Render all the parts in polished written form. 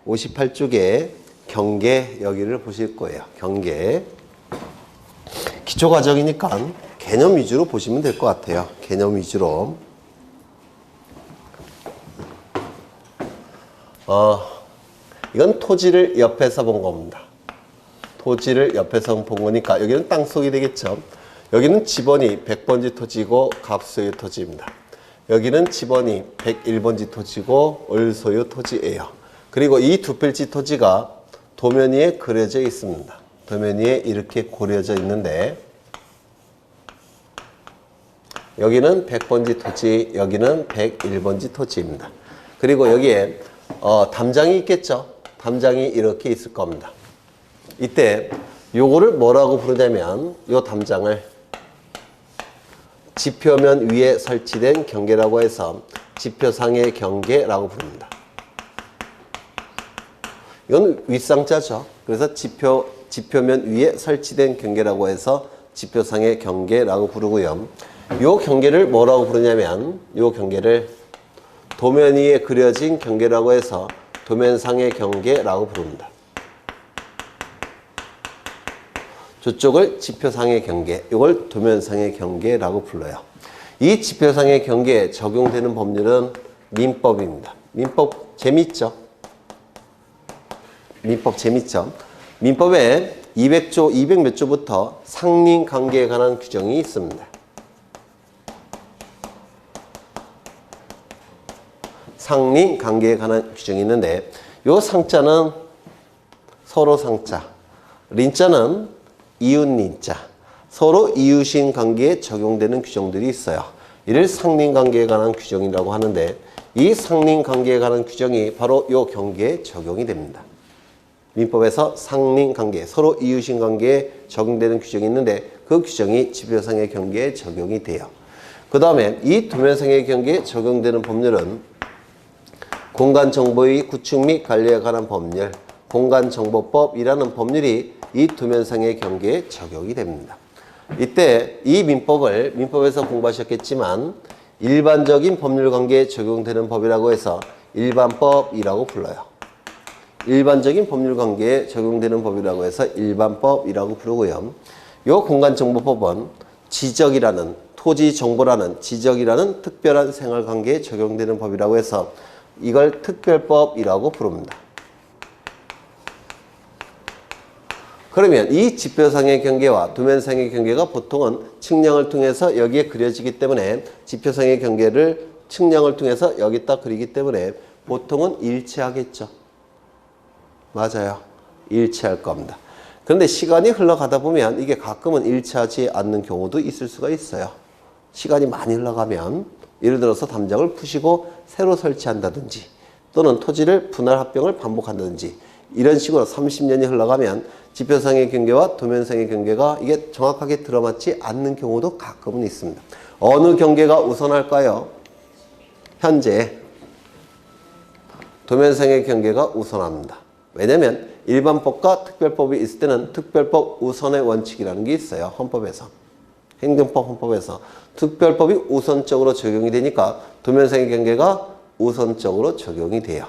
58쪽에 경계 여기를 보실 거예요. 경계. 기초과정이니까 개념 위주로 보시면 될 것 같아요. 개념 위주로. 이건 토지를 옆에서 본 겁니다. 토지를 옆에서 본 거니까 여기는 땅속이 되겠죠. 여기는 지번이 100번지 토지고 갑소유 토지입니다. 여기는 지번이 101번지 토지고 을소유 토지예요. 그리고 이 두 필지 토지가 도면 위에 그려져 있습니다. 도면 위에 이렇게 그려져 있는데 여기는 100번지 토지, 여기는 101번지 토지입니다. 그리고 여기에 담장이 있겠죠. 담장이 이렇게 있을 겁니다. 이때 요거를 뭐라고 부르냐면 요 담장을 지표면 위에 설치된 경계라고 해서 지표상의 경계라고 부릅니다. 이건 윗상자죠. 그래서 지표면 위에 설치된 경계라고 해서 지표상의 경계라고 부르고요. 요 경계를 뭐라고 부르냐면 요 경계를 도면 위에 그려진 경계라고 해서 도면상의 경계라고 부릅니다. 저쪽을 지표상의 경계, 이걸 도면상의 경계라고 불러요. 이 지표상의 경계에 적용되는 법률은 민법입니다. 민법 재밌죠? 민법 재밌죠? 민법에 200조, 200 몇 조부터 상린관계에 관한 규정이 있습니다. 상린관계에 관한 규정이 있는데 요 상자는 서로 상자, 린자는 이웃린자, 서로 이웃인 관계에 적용되는 규정들이 있어요. 이를 상린관계에 관한 규정이라고 하는데 이 상린관계에 관한 규정이 바로 요 경계에 적용이 됩니다. 민법에서 상린관계, 서로 이웃인 관계에 적용되는 규정이 있는데 그 규정이 지표상의 경계에 적용이 돼요. 그 다음에 이 도면상의 경계에 적용되는 법률은 공간정보의 구축 및 관리에 관한 법률, 공간정보법이라는 법률이 이 도면상의 경계에 적용이 됩니다. 이때 이 민법을 민법에서 공부하셨겠지만 일반적인 법률 관계에 적용되는 법이라고 해서 일반법이라고 불러요. 일반적인 법률 관계에 적용되는 법이라고 해서 일반법이라고 부르고요. 이 공간정보법은 지적이라는 토지정보라는 지적이라는 특별한 생활관계에 적용되는 법이라고 해서 이걸 특별법이라고 부릅니다. 그러면 이 지표상의 경계와 도면상의 경계가 보통은 측량을 통해서 여기에 그려지기 때문에 지표상의 경계를 측량을 통해서 여기다 그리기 때문에 보통은 일치하겠죠. 맞아요. 일치할 겁니다. 그런데 시간이 흘러가다 보면 이게 가끔은 일치하지 않는 경우도 있을 수가 있어요. 시간이 많이 흘러가면 예를 들어서 담장을 푸시고 새로 설치한다든지 또는 토지를 분할 합병을 반복한다든지 이런 식으로 30년이 흘러가면 지표상의 경계와 도면상의 경계가 이게 정확하게 들어맞지 않는 경우도 가끔은 있습니다. 어느 경계가 우선할까요? 현재 도면상의 경계가 우선합니다. 왜냐하면 일반법과 특별법이 있을 때는 특별법 우선의 원칙이라는 게 있어요. 헌법에서. 행정법 헌법에서. 특별법이 우선적으로 적용이 되니까 도면상의 경계가 우선적으로 적용이 돼요.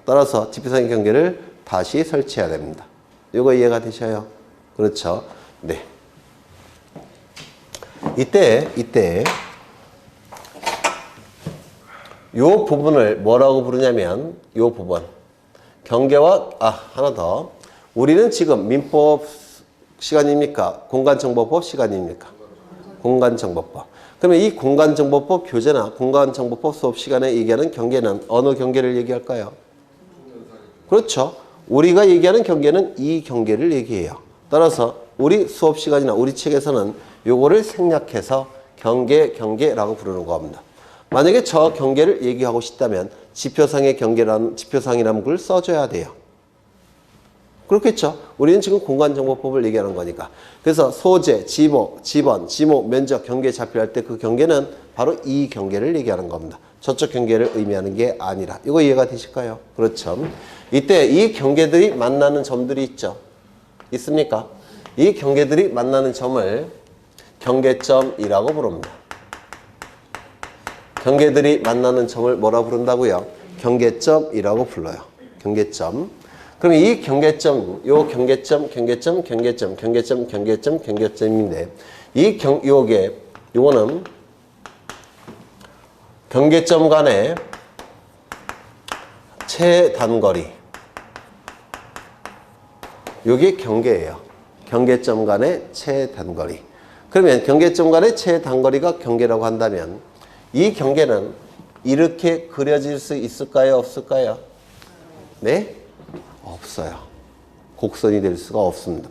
따라서 지표상의 경계를 다시 설치해야 됩니다. 이거 이해가 되셔요? 그렇죠? 네. 이때 요 부분을 뭐라고 부르냐면 요 부분 경계와 하나 더 우리는 지금 민법 시간입니까? 공간정보법 시간입니까? 공간정보법. 그러면 이 공간정보법 교재나 공간정보법 수업 시간에 얘기하는 경계는 어느 경계를 얘기할까요? 그렇죠. 우리가 얘기하는 경계는 이 경계를 얘기해요. 따라서 우리 수업 시간이나 우리 책에서는 요거를 생략해서 경계라고 부르는 겁니다. 만약에 저 경계를 얘기하고 싶다면 지표상의 경계라는 지표상이라는 걸 써줘야 돼요. 그렇겠죠. 우리는 지금 공간정보법을 얘기하는 거니까. 그래서 소재, 지목, 지번, 지목, 면적, 경계 잡표할 때 그 경계는 바로 이 경계를 얘기하는 겁니다. 저쪽 경계를 의미하는 게 아니라. 이거 이해가 되실까요? 그렇죠. 이때 이 경계들이 만나는 점들이 있죠. 있습니까? 이 경계들이 만나는 점을 경계점이라고 부릅니다. 경계들이 만나는 점을 뭐라 부른다고요? 경계점이라고 불러요. 경계점. 그럼 이 경계점, 요 경계점, 경계점인데 요거는 경계점 간의 최단거리. 요게 경계예요. 경계점 간의 최단거리. 그러면 경계점 간의 최단거리가 경계라고 한다면 이 경계는 이렇게 그려질 수 있을까요? 없을까요? 네? 없어요. 곡선이 될 수가 없습니다.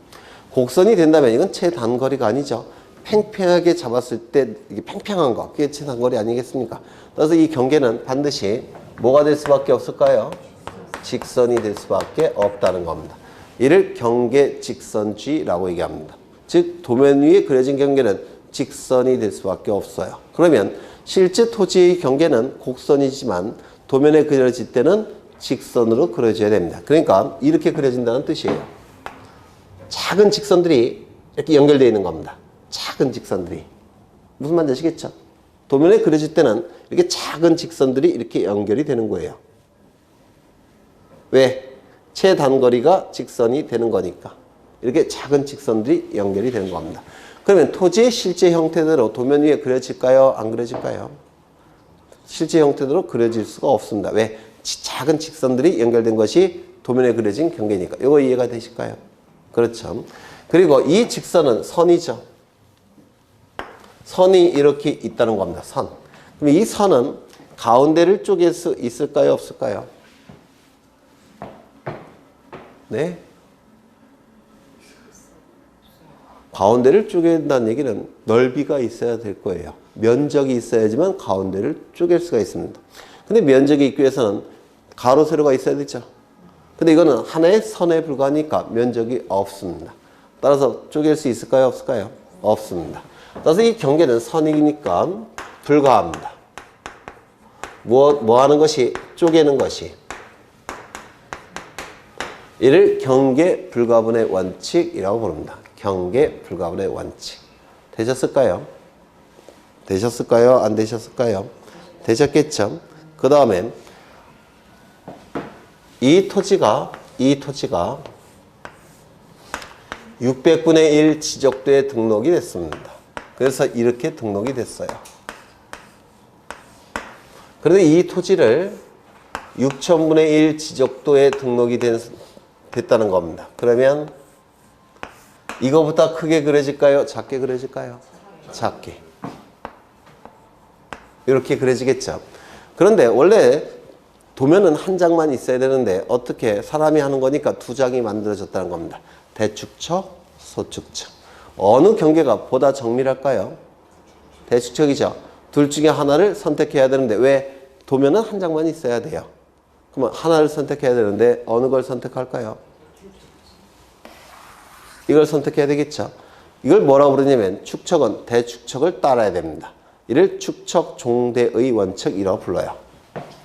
곡선이 된다면 이건 최단거리가 아니죠. 팽팽하게 잡았을 때 이게 팽팽한 거, 그게 최단거리 아니겠습니까? 따라서 이 경계는 반드시 뭐가 될 수밖에 없을까요? 직선이 될 수밖에 없다는 겁니다. 이를 경계직선주의라고 얘기합니다. 즉 도면 위에 그려진 경계는 직선이 될 수밖에 없어요. 그러면 실제 토지의 경계는 곡선이지만 도면에 그려질 때는 직선으로 그려져야 됩니다. 그러니까 이렇게 그려진다는 뜻이에요. 작은 직선들이 이렇게 연결되어 있는 겁니다. 작은 직선들이. 무슨 말인지 아시겠죠? 도면에 그려질 때는 이렇게 작은 직선들이 이렇게 연결이 되는 거예요. 왜? 최단거리가 직선이 되는 거니까. 이렇게 작은 직선들이 연결이 되는 겁니다. 그러면 토지의 실제 형태대로 도면 위에 그려질까요? 안 그려질까요? 실제 형태대로 그려질 수가 없습니다. 왜? 작은 직선들이 연결된 것이 도면에 그려진 경계니까. 이거 이해가 되실까요? 그렇죠. 그리고 이 직선은 선이죠. 선이 이렇게 있다는 겁니다. 선. 그럼 이 선은 가운데를 쪼갤 수 있을까요? 없을까요? 네? 가운데를 쪼갠다는 얘기는 넓이가 있어야 될 거예요. 면적이 있어야지만 가운데를 쪼갤 수가 있습니다. 근데 면적이 있기 위해서는 가로, 세로가 있어야 되죠. 근데 이거는 하나의 선에 불과하니까 면적이 없습니다. 따라서 쪼갤 수 있을까요? 없을까요? 없습니다. 따라서 이 경계는 선이니까 불가합니다. 뭐 하는 것이? 쪼개는 것이. 이를 경계 불가분의 원칙이라고 부릅니다. 경계 불가분의 원칙. 되셨을까요? 되셨을까요? 안 되셨을까요? 되셨겠죠? 그 다음에 이 토지가 600분의 1 지적도에 등록이 됐습니다. 그래서 이렇게 등록이 됐어요. 그런데 이 토지를 6000분의 1 지적도에 등록이 됐다는 겁니다. 그러면 이거보다 크게 그려질까요? 작게 그려질까요? 작게. 이렇게 그려지겠죠. 그런데 원래 도면은 한 장만 있어야 되는데 어떻게 사람이 하는 거니까 두 장이 만들어졌다는 겁니다. 대축척, 소축척. 어느 경계가 보다 정밀할까요? 대축척이죠. 둘 중에 하나를 선택해야 되는데 왜? 도면은 한 장만 있어야 돼요. 그러면 하나를 선택해야 되는데 어느 걸 선택할까요? 이걸 선택해야 되겠죠. 이걸 뭐라고 부르냐면 축척은 대축척을 따라야 됩니다. 이를 축척 종대의 원칙이라고 불러요.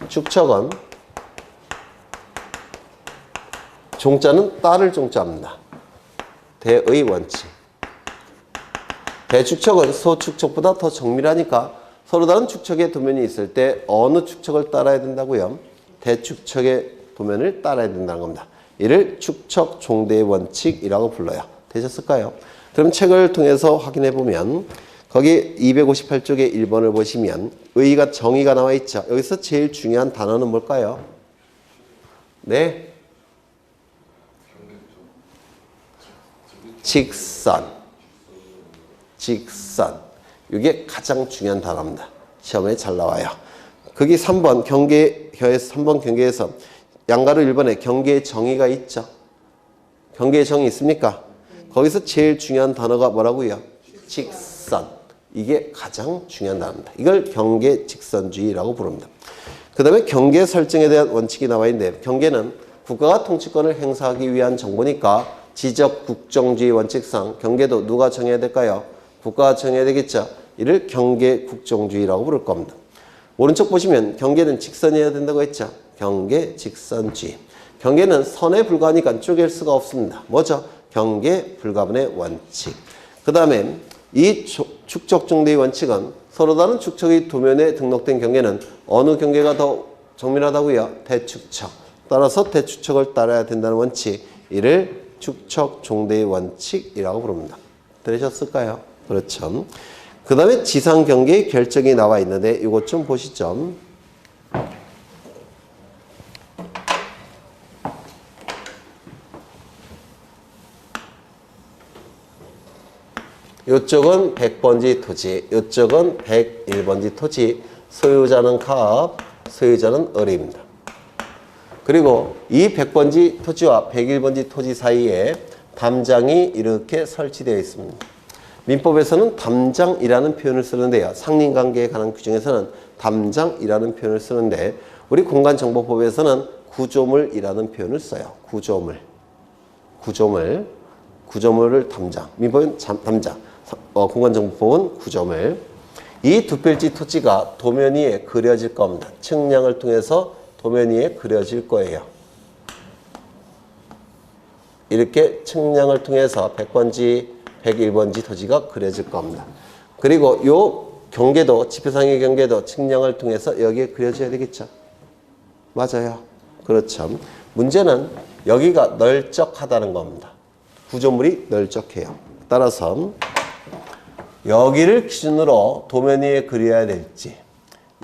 축척은 종자는 따를 종자입니다. 대의 원칙. 대축척은 소축척보다 더 정밀하니까 서로 다른 축척의 도면이 있을 때 어느 축척을 따라야 된다고요? 대축척의 도면을 따라야 된다는 겁니다. 이를 축척 종대의 원칙이라고 불러요. 되셨을까요? 그럼 책을 통해서 확인해 보면 거기 258쪽에 1번을 보시면 의의가 정의가 나와 있죠. 여기서 제일 중요한 단어는 뭘까요? 네? 직선. 직선. 이게 가장 중요한 단어입니다. 시험에 잘 나와요. 거기 3번 경계혀에서 3번 경계에서 양가로 1번에 경계의 정의가 있죠. 경계의 정의 있습니까? 거기서 제일 중요한 단어가 뭐라고요? 직선. 이게 가장 중요한 단어입니다. 이걸 경계직선주의라고 부릅니다. 그 다음에 경계 설정에 대한 원칙이 나와 있는데 경계는 국가가 통치권을 행사하기 위한 정보니까 지적국정주의 원칙상 경계도 누가 정해야 될까요? 국가가 정해야 되겠죠. 이를 경계국정주의라고 부를 겁니다. 오른쪽 보시면 경계는 직선이어야 된다고 했죠. 경계직선주의. 경계는 선에 불과하니까 쪼갤 수가 없습니다. 뭐죠? 경계 불가분의 원칙. 그 다음에 이 축척종대의 원칙은 서로 다른 축척의 도면에 등록된 경계는 어느 경계가 더 정밀하다고요? 대축척. 따라서 대축척을 따라야 된다는 원칙, 이를 축척 종대의 원칙이라고 부릅니다. 들으셨을까요? 그렇죠. 그 다음에 지상 경계의 결정이 나와 있는데 이것 좀 보시죠. 이쪽은 100번지 토지, 이쪽은 101번지 토지, 소유자는 갑, 소유자는 을입니다. 그리고 이 100번지 토지와 101번지 토지 사이에 담장이 이렇게 설치되어 있습니다. 민법에서는 담장이라는 표현을 쓰는데요. 상린관계에 관한 규정에서는 담장이라는 표현을 쓰는데 우리 공간정보법에서는 구조물이라는 표현을 써요. 구조물을 담장, 민법은 담장, 공간정보법은 구조물. 이 두 필지 토지가 도면 위에 그려질 겁니다. 측량을 통해서 도면 위에 그려질 거예요. 이렇게 측량을 통해서 100번지, 101번지 토지가 그려질 겁니다. 그리고 요 경계도, 지표상의 경계도 측량을 통해서 여기에 그려져야 되겠죠. 맞아요. 그렇죠. 문제는 여기가 널쩍하다는 겁니다. 구조물이 널쩍해요. 따라서 여기를 기준으로 도면 위에 그려야 될지,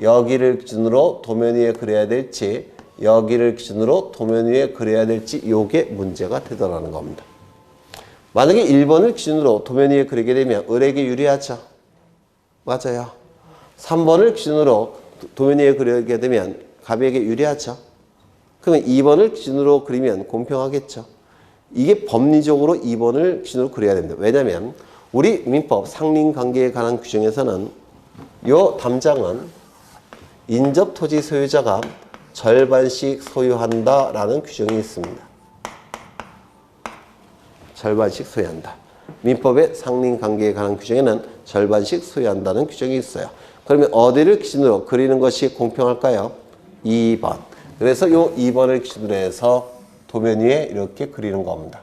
여기를 기준으로 도면 위에 그려야 될지, 여기를 기준으로 도면 위에 그려야 될지 요게 문제가 되더라는 겁니다. 만약에 1번을 기준으로 도면 위에 그리게 되면 을에게 유리하죠. 맞아요. 3번을 기준으로 도면 위에 그리게 되면 갑에게 유리하죠. 그러면 2번을 기준으로 그리면 공평하겠죠. 이게 법리적으로 2번을 기준으로 그려야 됩니다. 왜냐하면 우리 민법 상린관계에 관한 규정에서는 요 담장은 인접토지 소유자가 절반씩 소유한다라는 규정이 있습니다. 절반씩 소유한다. 민법의 상린관계에 관한 규정에는 절반씩 소유한다는 규정이 있어요. 그러면 어디를 기준으로 그리는 것이 공평할까요? 2번. 그래서 요 2번을 기준으로 해서 도면 위에 이렇게 그리는 겁니다.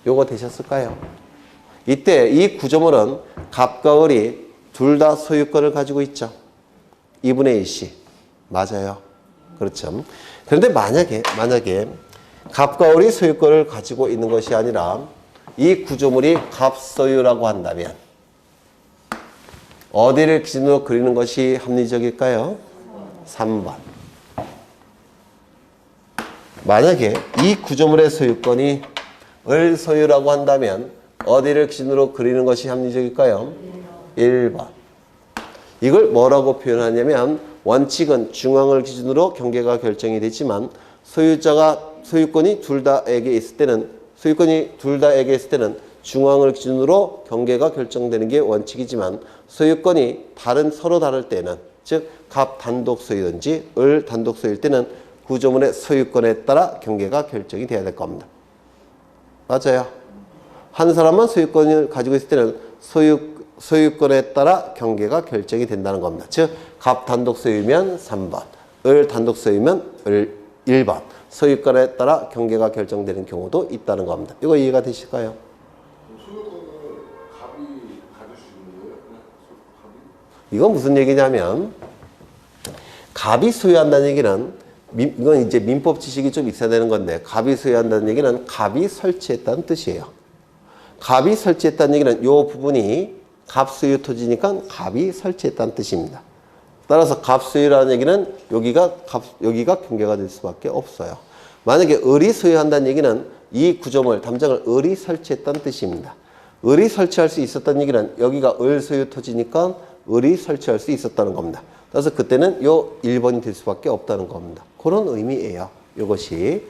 요거 되셨을까요? 이때 이 구조물은 갑과 을이 둘 다 소유권을 가지고 있죠. 2분의 1씩. 맞아요. 그렇죠. 그런데 만약에 갑과 을이 소유권을 가지고 있는 것이 아니라 이 구조물이 갑소유라고 한다면 어디를 기준으로 그리는 것이 합리적일까요? 3번. 만약에 이 구조물의 소유권이 을 소유라고 한다면 어디를 기준으로 그리는 것이 합리적일까요? 1번. 이걸 뭐라고 표현하냐면 원칙은 중앙을 기준으로 경계가 결정이 되지만 소유권이 둘 다에게 있을 때는 중앙을 기준으로 경계가 결정되는 게 원칙이지만 소유권이 서로 다를 때는 즉 갑 단독 소유든지 을 단독 소유일 때는 구조물의 소유권에 따라 경계가 결정이 돼야 될 겁니다. 맞아요. 한 사람만 소유권을 가지고 있을 때는 소유권에 따라 경계가 결정이 된다는 겁니다. 즉, 갑 단독 소유면 3번, 을 단독 소유면 1번. 소유권에 따라 경계가 결정되는 경우도 있다는 겁니다. 이거 이해가 되실까요? 소유권을 갑이 가질 수 있는 거예요? 이건 무슨 얘기냐면 갑이 소유한다는 얘기는 이건 이제 민법 지식이 좀 있어야 되는 건데 갑이 소유한다는 얘기는 갑이 설치했다는 뜻이에요. 갑이 설치했다는 얘기는 이 부분이 갑 소유 토지니까 갑이 설치했다는 뜻입니다. 따라서 갑 소유라는 얘기는 여기가 경계가 될 수밖에 없어요. 만약에 을이 소유한다는 얘기는 이 구조물, 담장을 을이 설치했다는 뜻입니다. 을이 설치할 수 있었다는 얘기는 여기가 을 소유 토지니까 을이 설치할 수 있었다는 겁니다. 그래서 그때는 요 1번이 될 수밖에 없다는 겁니다. 그런 의미예요. 이것이.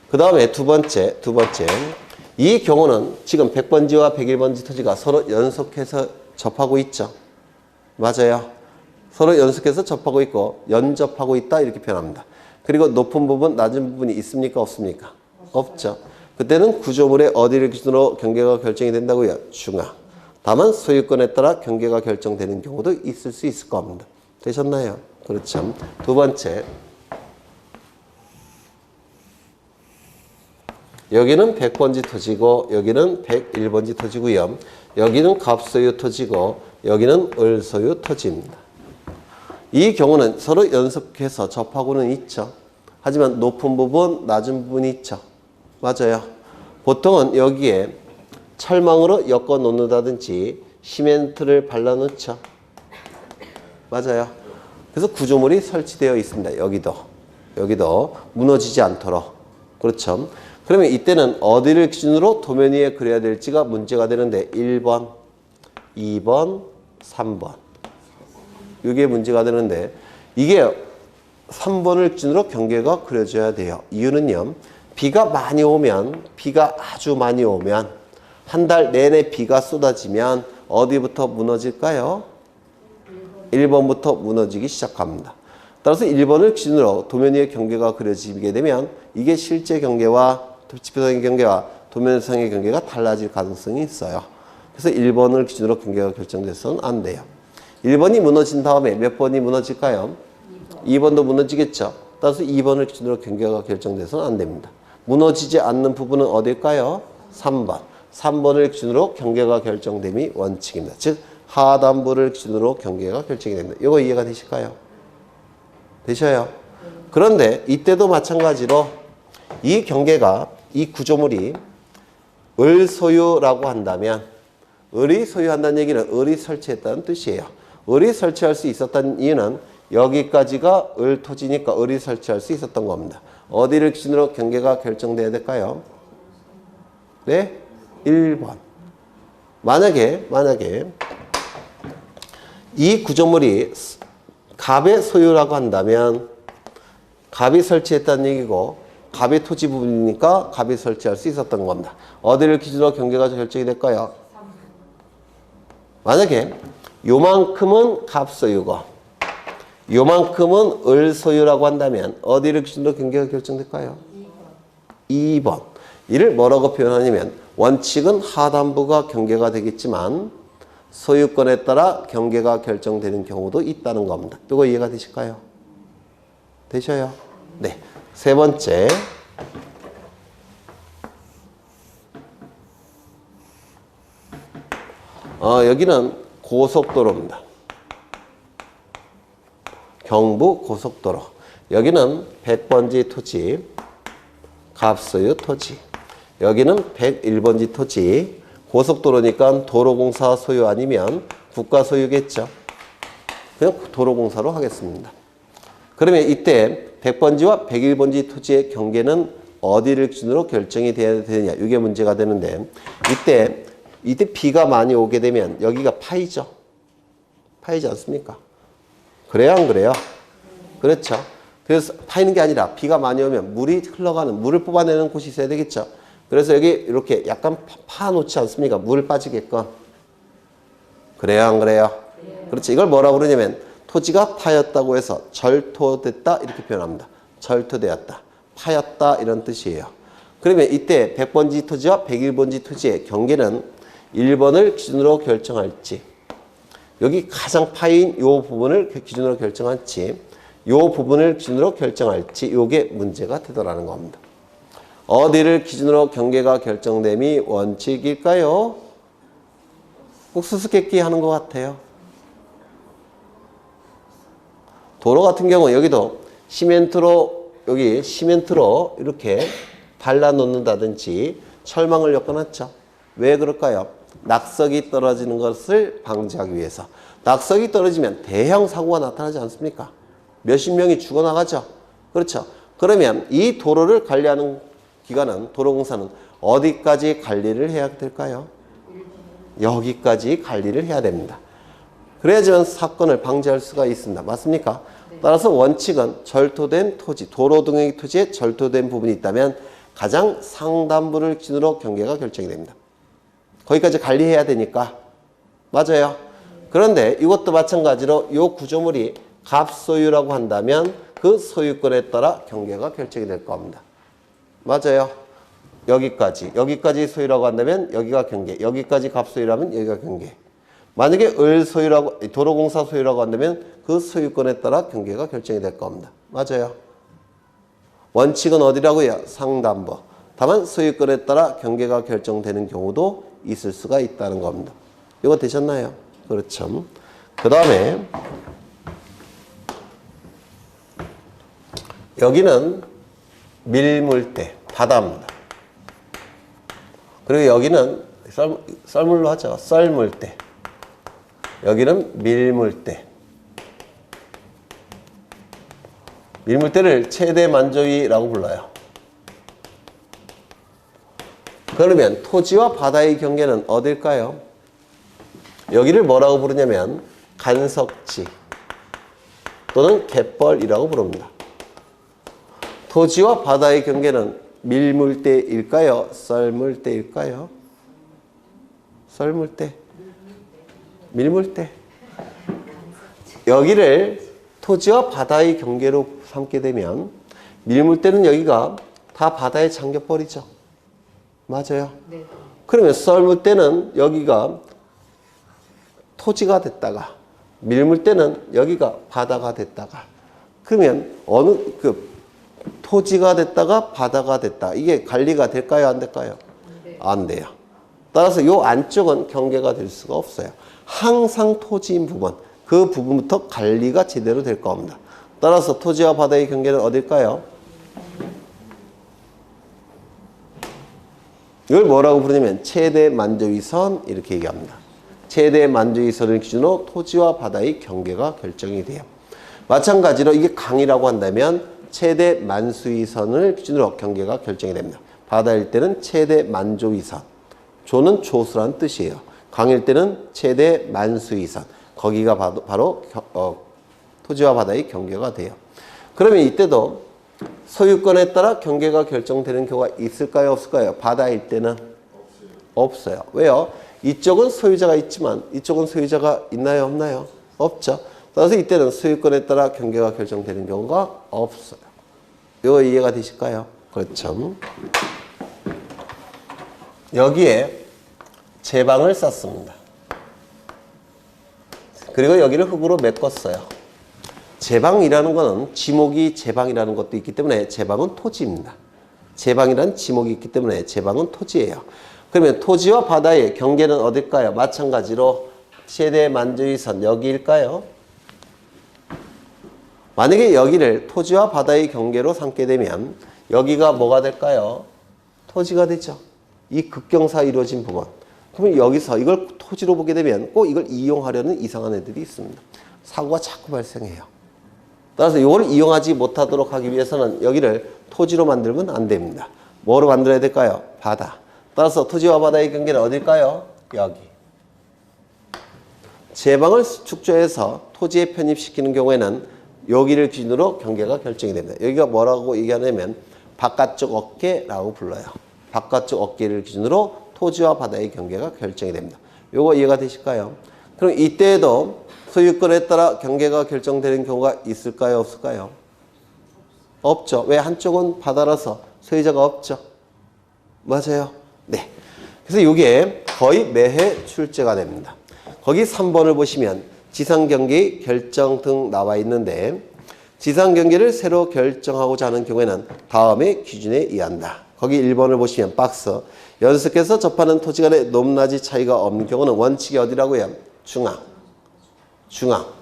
그 다음에 두 번째. 이 경우는 지금 100번지와 101번지 토지가 서로 연속해서 접하고 있죠. 맞아요. 서로 연속해서 접하고 있고 연접하고 있다 이렇게 표현합니다. 그리고 높은 부분, 낮은 부분이 있습니까? 없습니까? 없죠. 그때는 구조물의 어디를 기준으로 경계가 결정이 된다고요? 중앙. 다만 소유권에 따라 경계가 결정되는 경우도 있을 수 있을 겁니다. 되셨나요? 그렇죠. 두 번째. 여기는 100번지 토지고 여기는 101번지 토지고요. 여기는 갑소유 토지고 여기는 을소유 토지입니다. 이 경우는 서로 연속해서 접하고는 있죠. 하지만 높은 부분, 낮은 부분이 있죠. 맞아요. 보통은 여기에 철망으로 엮어 놓는다든지 시멘트를 발라 놓죠. 맞아요. 그래서 구조물이 설치되어 있습니다. 여기도 무너지지 않도록. 그렇죠. 그러면 이때는 어디를 기준으로 도면 위에 그려야 될지가 문제가 되는데 1번, 2번, 3번. 이게 문제가 되는데 이게 3번을 기준으로 경계가 그려져야 돼요. 이유는요. 비가 아주 많이 오면 한 달 내내 비가 쏟아지면 어디부터 무너질까요? 1번부터 무너지기 시작합니다. 따라서 1번을 기준으로 도면 위에 경계가 그려지게 되면 이게 실제 경계와 지표상의 경계와 도면상의 경계가 달라질 가능성이 있어요. 그래서 1번을 기준으로 경계가 결정돼서는 안 돼요. 1번이 무너진 다음에 몇 번이 무너질까요? 2번도 무너지겠죠. 따라서 2번을 기준으로 경계가 결정돼서는 안 됩니다. 무너지지 않는 부분은 어딜까요? 3번. 3번을 기준으로 경계가 결정됨이 원칙입니다. 즉 하단부를 기준으로 경계가 결정이 됩니다. 이거 이해가 되실까요? 되셔요? 그런데 이때도 마찬가지로 이 경계가 이 구조물이 을 소유라고 한다면 을이 소유한다는 얘기는 을이 설치했다는 뜻이에요. 을이 설치할 수 있었다는 이유는 여기까지가 을 토지니까 을이 설치할 수 있었던 겁니다. 어디를 기준으로 경계가 결정돼야 될까요? 네? 1번. 만약에 이 구조물이 갑의 소유라고 한다면 갑이 설치했다는 얘기고 갑의 토지 부분이니까 갑이 설치할 수 있었던 겁니다. 어디를 기준으로 경계가 결정이 될까요? 만약에 요만큼은 갑 소유고 요만큼은 을 소유라고 한다면 어디를 기준으로 경계가 결정될까요? 2번. 이를 뭐라고 표현하냐면 원칙은 하단부가 경계가 되겠지만 소유권에 따라 경계가 결정되는 경우도 있다는 겁니다. 이거 이해가 되실까요? 되셔요? 네. 세 번째. 여기는 고속도로입니다. 경부 고속도로. 여기는 100번지 토지, 갑소유 토지. 여기는 101번지 토지. 고속도로니까 도로공사 소유 아니면 국가 소유겠죠. 그냥 도로공사로 하겠습니다. 그러면 이때 100번지와 101번지 토지의 경계는 어디를 기준으로 결정이 돼야 되느냐. 이게 문제가 되는데 이때 비가 많이 오게 되면 여기가 파이죠. 파이지 않습니까? 그래요, 안 그래요? 그렇죠. 그래서 파이는 게 아니라 비가 많이 오면 물을 뽑아내는 곳이 있어야 되겠죠. 그래서 여기 이렇게 약간 파놓지 않습니까? 물 빠지게끔. 그래요, 안 그래요? 그렇지. 이걸 뭐라고 그러냐면 토지가 파였다고 해서 절토됐다 이렇게 표현합니다. 절토되었다. 파였다 이런 뜻이에요. 그러면 이때 100번지 토지와 101번지 토지의 경계는 1번을 기준으로 결정할지 여기 가장 파인 요 부분을 기준으로 결정할지 요 부분을 기준으로 결정할지 요게 문제가 되더라는 겁니다. 어디를 기준으로 경계가 결정됨이 원칙일까요? 꼭 수수께끼 하는 것 같아요. 도로 같은 경우 여기도 시멘트로 이렇게 발라 놓는다든지 철망을 엮어놨죠. 왜 그럴까요? 낙석이 떨어지는 것을 방지하기 위해서. 낙석이 떨어지면 대형 사고가 나타나지 않습니까? 몇십 명이 죽어나가죠. 그렇죠. 그러면 이 도로를 관리하는 기관은 도로공사는 어디까지 관리를 해야 될까요? 여기까지 관리를 해야 됩니다. 그래야지만 사건을 방지할 수가 있습니다. 맞습니까? 따라서 원칙은 절토된 토지, 도로 등의 토지에 절토된 부분이 있다면 가장 상단부를 기준으로 경계가 결정이 됩니다. 거기까지 관리해야 되니까. 맞아요. 그런데 이것도 마찬가지로 이 구조물이 갑소유라고 한다면 그 소유권에 따라 경계가 결정이 될 겁니다. 맞아요. 여기까지 소유라고 한다면 여기가 경계, 여기까지 갑소유라면 여기가 경계. 만약에 도로공사 소유라고 한다면 그 소유권에 따라 경계가 결정이 될 겁니다. 맞아요. 원칙은 어디라고요? 상단부. 다만 소유권에 따라 경계가 결정되는 경우도 있을 수가 있다는 겁니다. 이거 되셨나요? 그렇죠. 그 다음에 여기는 밀물대, 바다입니다. 그리고 여기는 썰물로 하죠. 썰물대. 여기는 밀물대. 밀물대를 최대 만조위라고 불러요. 그러면 토지와 바다의 경계는 어딜까요? 여기를 뭐라고 부르냐면 간석지 또는 갯벌이라고 부릅니다. 토지와 바다의 경계는 밀물대일까요? 썰물대일까요? 썰물대. 밀물대. 여기를 토지와 바다의 경계로 삼게 되면 밀물대는 여기가 다 바다에 잠겨버리죠. 맞아요. 네. 그러면 썰물대는 여기가 토지가 됐다가 밀물대는 여기가 바다가 됐다가 그러면 어느 토지가 됐다가 바다가 됐다. 이게 관리가 될까요? 안 될까요? 네. 안 돼요. 따라서 이 안쪽은 경계가 될 수가 없어요. 항상 토지인 부분, 그 부분부터 관리가 제대로 될 겁니다. 따라서 토지와 바다의 경계는 어딜까요? 이걸 뭐라고 부르냐면 최대 만조위선 이렇게 얘기합니다. 최대 만조위선을 기준으로 토지와 바다의 경계가 결정이 돼요. 마찬가지로 이게 강이라고 한다면 최대 만수위선을 기준으로 경계가 결정이 됩니다. 바다일 때는 최대 만조위선. 조는 조수란 뜻이에요. 강일 때는 최대 만수위선. 거기가 바로 토지와 바다의 경계가 돼요. 그러면 이때도 소유권에 따라 경계가 결정되는 경우가 있을까요? 없을까요? 바다일 때는 없어요. 왜요? 이쪽은 소유자가 있지만 이쪽은 소유자가 있나요? 없나요? 없죠. 따라서 이때는 소유권에 따라 경계가 결정되는 경우가 없어요. 이거 이해가 되실까요? 그렇죠. 여기에 제방을 쌌습니다. 그리고 여기를 흙으로 메꿨어요. 제방이라는 것은 지목이 제방이라는 것도 있기 때문에 제방은 토지입니다. 제방이라는 지목이 있기 때문에 제방은 토지예요. 그러면 토지와 바다의 경계는 어딜까요? 마찬가지로 최대 만조위선 여기일까요? 만약에 여기를 토지와 바다의 경계로 삼게 되면 여기가 뭐가 될까요? 토지가 되죠. 이 극경사 이루어진 부분. 그러면 여기서 이걸 토지로 보게 되면 꼭 이걸 이용하려는 이상한 애들이 있습니다. 사고가 자꾸 발생해요. 따라서 이걸 이용하지 못하도록 하기 위해서는 여기를 토지로 만들면 안 됩니다. 뭐로 만들어야 될까요? 바다. 따라서 토지와 바다의 경계는 어딜까요? 여기. 제방을 축조해서 토지에 편입시키는 경우에는 여기를 기준으로 경계가 결정이 됩니다. 여기가 뭐라고 얘기하냐면 바깥쪽 어깨라고 불러요. 바깥쪽 어깨를 기준으로 토지와 바다의 경계가 결정이 됩니다. 요거 이해가 되실까요? 그럼 이때에도 소유권에 따라 경계가 결정되는 경우가 있을까요? 없을까요? 없죠. 왜? 한쪽은 바다라서 소유자가 없죠. 맞아요. 네. 그래서 이게 거의 매해 출제가 됩니다. 거기 3번을 보시면 지상경계 결정 등 나와 있는데 지상경계를 새로 결정하고자 하는 경우에는 다음의 기준에 의한다. 거기 1번을 보시면 박스 연속해서 접하는 토지 간의 높낮이 차이가 없는 경우는 원칙이 어디라고요? 중앙.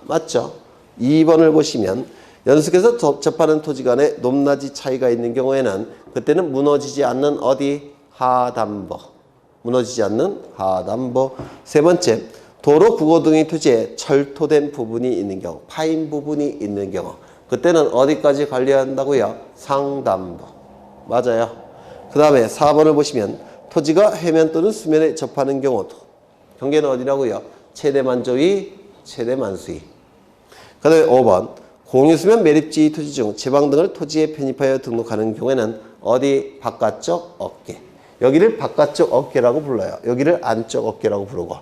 맞죠? 2번을 보시면 연속해서 접하는 토지 간의 높낮이 차이가 있는 경우에는 그때는 무너지지 않는 어디? 하단부. 무너지지 않는 하단부. 세 번째, 도로, 국어 등의 토지에 철토된 부분이 있는 경우, 파인 부분이 있는 경우 그때는 어디까지 관리한다고요? 상단부. 맞아요. 그 다음에 4번을 보시면 토지가 해면 또는 수면에 접하는 경우도 경계는 어디라고요? 최대 만조위, 최대 만수위. 그 다음에 5번 공유수면 매립지 토지 중 제방 등을 토지에 편입하여 등록하는 경우에는 어디? 바깥쪽 어깨. 여기를 바깥쪽 어깨라고 불러요. 여기를 안쪽 어깨라고 부르고.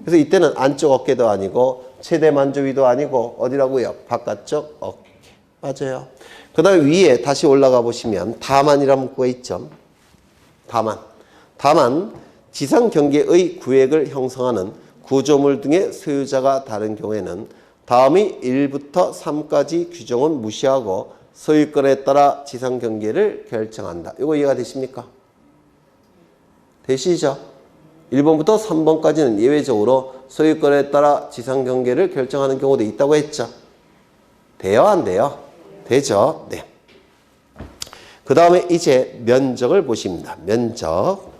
그래서 이때는 안쪽 어깨도 아니고 최대 만조위도 아니고 어디라고요? 바깥쪽 어깨. 맞아요. 그 다음에 위에 다시 올라가 보시면 다만이라는 문구가 있죠. 다만 지상 경계의 구획을 형성하는 구조물 등의 소유자가 다른 경우에는 다음이 1부터 3까지 규정은 무시하고 소유권에 따라 지상 경계를 결정한다. 이거 이해가 되십니까? 되시죠? 1번부터 3번까지는 예외적으로 소유권에 따라 지상 경계를 결정하는 경우도 있다고 했죠. 돼요? 안 돼요? 되죠? 네. 그 다음에 이제 면적을 보십니다. 면적.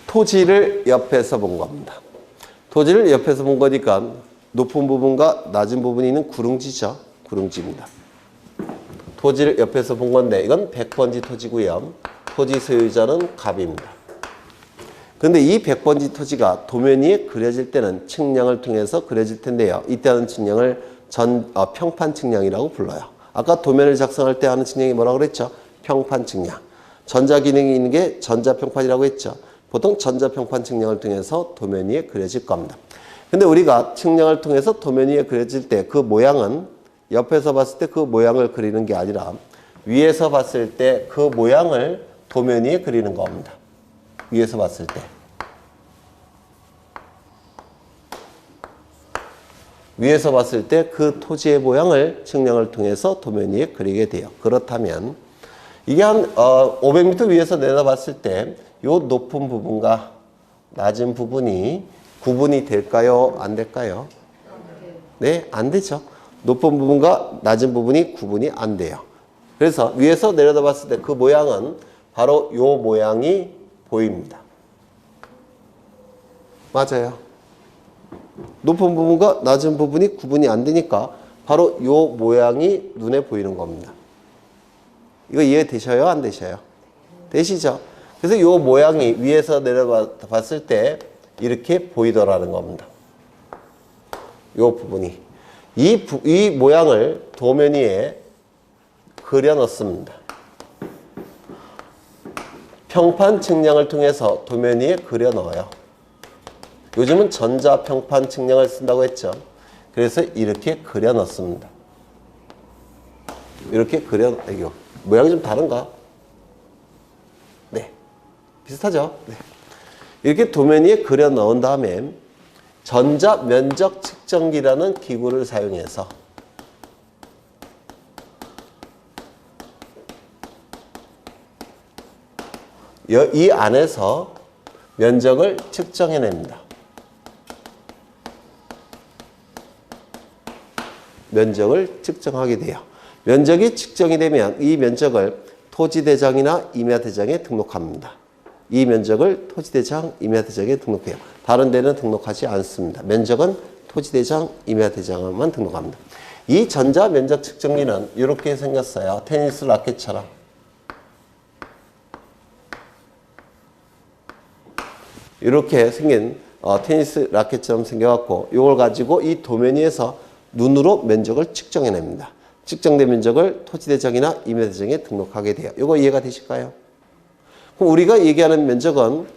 토지를 옆에서 본 겁니다. 토지를 옆에서 본 거니까 높은 부분과 낮은 부분이 있는 구릉지죠. 구릉지입니다. 토지를 옆에서 본 건데 이건 100번지 토지고요. 토지 소유자는 갑입니다. 그런데 이 100번지 토지가 도면 위에 그려질 때는 측량을 통해서 그려질 텐데요. 이때 하는 측량을 평판 측량이라고 불러요. 아까 도면을 작성할 때 하는 측량이 뭐라고 그랬죠? 평판 측량. 전자기능이 있는 게 전자평판이라고 했죠. 보통 전자평판 측량을 통해서 도면 위에 그려질 겁니다. 근데 우리가 측량을 통해서 도면 위에 그려질 때 그 모양은 옆에서 봤을 때 그 모양을 그리는 게 아니라 위에서 봤을 때 그 모양을 도면 위에 그리는 겁니다. 위에서 봤을 때. 위에서 봤을 때 그 토지의 모양을 측량을 통해서 도면 위에 그리게 돼요. 그렇다면 이게 한 500m 위에서 내려봤을 때 이 높은 부분과 낮은 부분이 구분이 될까요? 안 될까요? 네, 안 되죠. 높은 부분과 낮은 부분이 구분이 안 돼요. 그래서 위에서 내려다 봤을 때 그 모양은 바로 이 모양이 보입니다. 맞아요. 높은 부분과 낮은 부분이 구분이 안 되니까 바로 이 모양이 눈에 보이는 겁니다. 이거 이해되셔요? 안 되셔요? 되시죠? 그래서 이 모양이 위에서 내려봤을 때 이렇게 보이더라는 겁니다. 이 부분이. 이 모양을 도면 위에 그려 넣습니다. 평판 측량을 통해서 도면 위에 그려 넣어요. 요즘은 전자평판 측량을 쓴다고 했죠. 그래서 이렇게 그려 넣습니다. 이렇게 그려, 이거 모양이 좀 다른가? 네. 비슷하죠? 네. 이렇게 도면 위에 그려 넣은 다음에 전자 면적 측정기라는 기구를 사용해서 이 안에서 면적을 측정해냅니다. 면적을 측정하게 돼요. 면적이 측정이 되면 이 면적을 토지대장이나 임야대장에 등록합니다. 이 면적을 토지대장, 임야대장에 등록해요. 다른 데는 등록하지 않습니다. 면적은 토지대장, 임야대장만 등록합니다. 이 전자면적 측정기는 이렇게 생겼어요. 테니스 라켓처럼. 이렇게 생긴 테니스 라켓처럼 생겨갖고 이걸 가지고 이 도면 위에서 눈으로 면적을 측정해냅니다. 측정된 면적을 토지대장이나 임야대장에 등록하게 돼요. 이거 이해가 되실까요? 그럼 우리가 얘기하는 면적은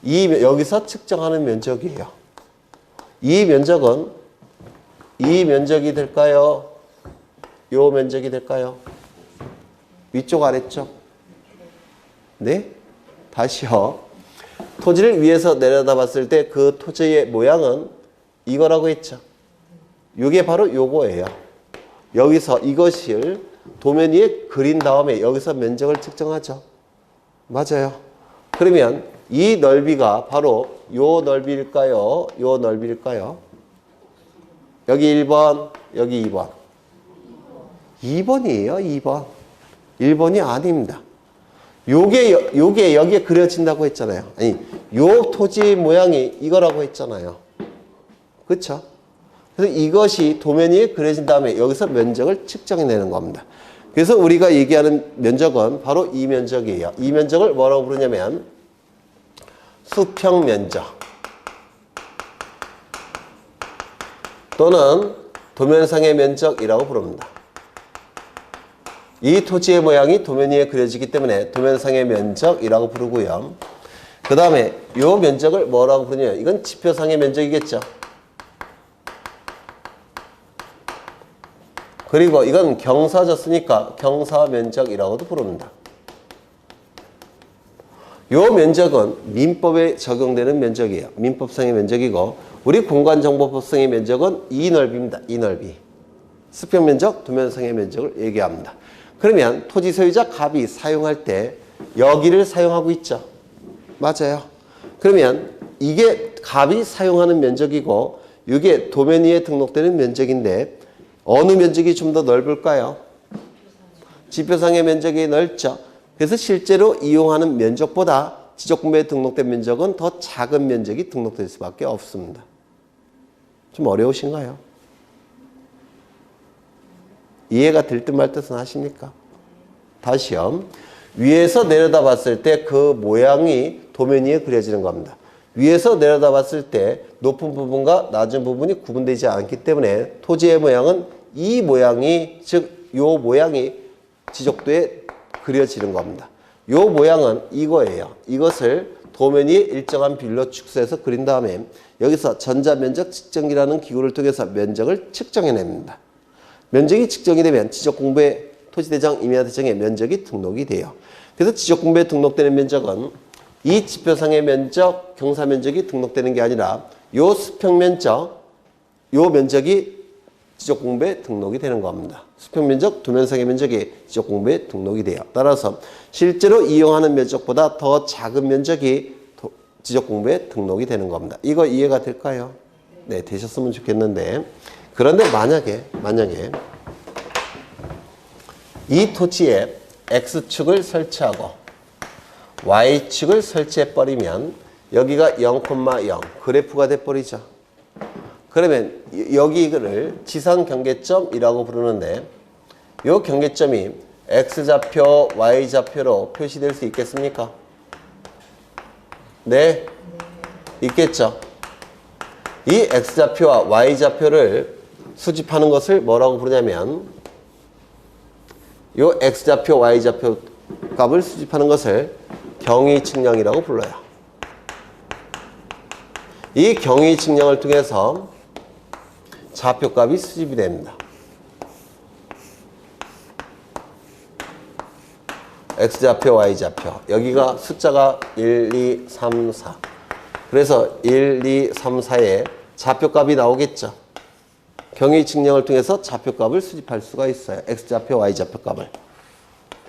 여기서 측정하는 면적이에요. 이 면적은 이 면적이 될까요? 요 면적이 될까요? 위쪽 아래쪽? 네? 다시요. 토지를 위에서 내려다 봤을 때 그 토지의 모양은 이거라고 했죠. 이게 바로 요거예요. 여기서 이것을 도면 위에 그린 다음에 여기서 면적을 측정하죠. 맞아요. 그러면 이 넓이가 바로 요 넓이일까요? 요 넓이일까요? 여기 1번, 여기 2번. 2번이에요, 2번. 1번이 아닙니다. 요게 여기에 그려진다고 했잖아요. 아니, 요 토지의 모양이 이거라고 했잖아요. 그렇죠? 그래서 이것이 도면 위에 그려진 다음에 여기서 면적을 측정해내는 겁니다. 그래서 우리가 얘기하는 면적은 바로 이 면적이에요. 이 면적을 뭐라고 부르냐면 수평면적 또는 도면상의 면적이라고 부릅니다. 이 토지의 모양이 도면 위에 그려지기 때문에 도면상의 면적이라고 부르고요. 그 다음에 이 면적을 뭐라고 부르냐면 이건 지표상의 면적이겠죠. 그리고 이건 경사졌으니까 경사면적이라고도 부릅니다. 이 면적은 민법에 적용되는 면적이에요. 민법상의 면적이고 우리 공간정보법성의 면적은 이 넓이입니다. 이 넓이. 수평면적, 도면상의 면적을 얘기합니다. 그러면 토지 소유자 갑이 사용할 때 여기를 사용하고 있죠. 맞아요. 그러면 이게 갑이 사용하는 면적이고 이게 도면 위에 등록되는 면적인데 어느 면적이 좀 더 넓을까요? 지표상의 면적이 넓죠. 그래서 실제로 이용하는 면적보다 지적공부에 등록된 면적은 더 작은 면적이 등록될 수밖에 없습니다. 좀 어려우신가요? 이해가 될 듯 말 듯은 하십니까? 다시요. 위에서 내려다 봤을 때 그 모양이 도면 위에 그려지는 겁니다. 위에서 내려다 봤을 때 높은 부분과 낮은 부분이 구분되지 않기 때문에 토지의 모양은 이 모양이, 즉 요 모양이 지적도에 그려지는 겁니다. 요 모양은 이거예요. 이것을 도면 위에 일정한 비율로 축소해서 그린 다음에 여기서 전자면적 측정기라는 기구를 통해서 면적을 측정해냅니다. 면적이 측정이 되면 지적공부에 토지대장, 임야대장의 면적이 등록이 돼요. 그래서 지적공부에 등록되는 면적은 이 지표상의 면적, 경사면적이 등록되는 게 아니라 요 수평면적, 요 면적이 지적공부에 등록이 되는 겁니다. 수평면적, 도면상의 면적이 지적공부에 등록이 돼요. 따라서 실제로 이용하는 면적보다 더 작은 면적이 지적공부에 등록이 되는 겁니다. 이거 이해가 될까요? 네, 되셨으면 좋겠는데. 그런데 만약에 이 토지에 X축을 설치하고 Y축을 설치해 버리면 여기가 0,0 그래프가 돼 버리죠. 그러면 여기를 지상 경계점이라고 부르는데 이 경계점이 X좌표, Y좌표로 표시될 수 있겠습니까? 네, 있겠죠. 이 X좌표와 Y좌표를 수집하는 것을 뭐라고 부르냐면 이 X좌표, Y좌표 값을 수집하는 것을 경위 측량이라고 불러요. 이 경위 측량을 통해서 좌표값이 수집이 됩니다. X좌표, Y좌표. 여기가 숫자가 1, 2, 3, 4. 그래서 1, 2, 3, 4에 좌표값이 나오겠죠. 경위 측량을 통해서 좌표값을 수집할 수가 있어요. X좌표, Y좌표 값을.